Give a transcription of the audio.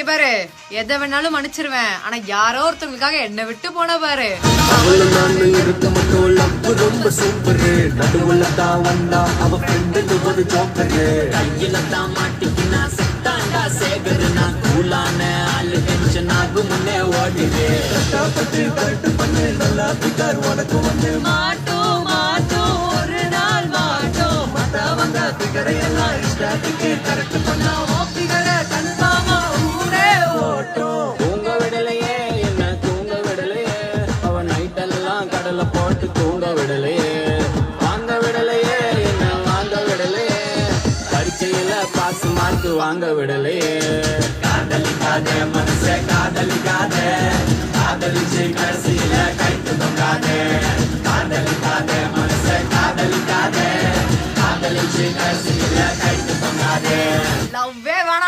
பாரு எதை வேணாலும் மன்னிச்சிருவேன், ஆனா யாரோ ஒருத்தவங்களுக்காக என்ன விட்டு போன பாரு. ரொம்ப சூப்பரு நடுவுல தான் வந்தா அவ ஃப்ரெண்டு ஒரு ஜோக்கரு கையில தான் மாட்டிக்கினா செத்தாண்டா சேகரு நான் கூலான ஆளு டென்ஷன் ஆகும் முன்னே ஓடிடு கஷ்டப்பட்டு கரெக்ட் பண்ணு நல்லா பிகார் உனக்கு வந்து மாட்டோம் மாட்டோம் ஒரு நாள் மாட்டோம், மத்தவங்க பிகரை எல்லாம் இஷ்டத்துக்கு கரெக்ட் பண்ணா பிகரை கன்ஃபார்மா ஊரே ஓட்டும் தூங்க விடலையே என்ன தூங்க விடலையே அவ நைட் எல்லாம் கடலை போட்டு தூங்க விடலையே வாங்க விடலையே என்ன வாங்க விடலையே பரீட்சையில பாஸ் மார்க் வாங்க விடலையே காதலிக்காதே மனச காதலிக்காதே காதலிச்சு கடைசியில கைத்து தொங்காதே காதலிக்காதே மனச காதலிக்காதே காதலிச்சு கடைசியில கைத்து தொங்காதே. லவ்வே வேணாம்.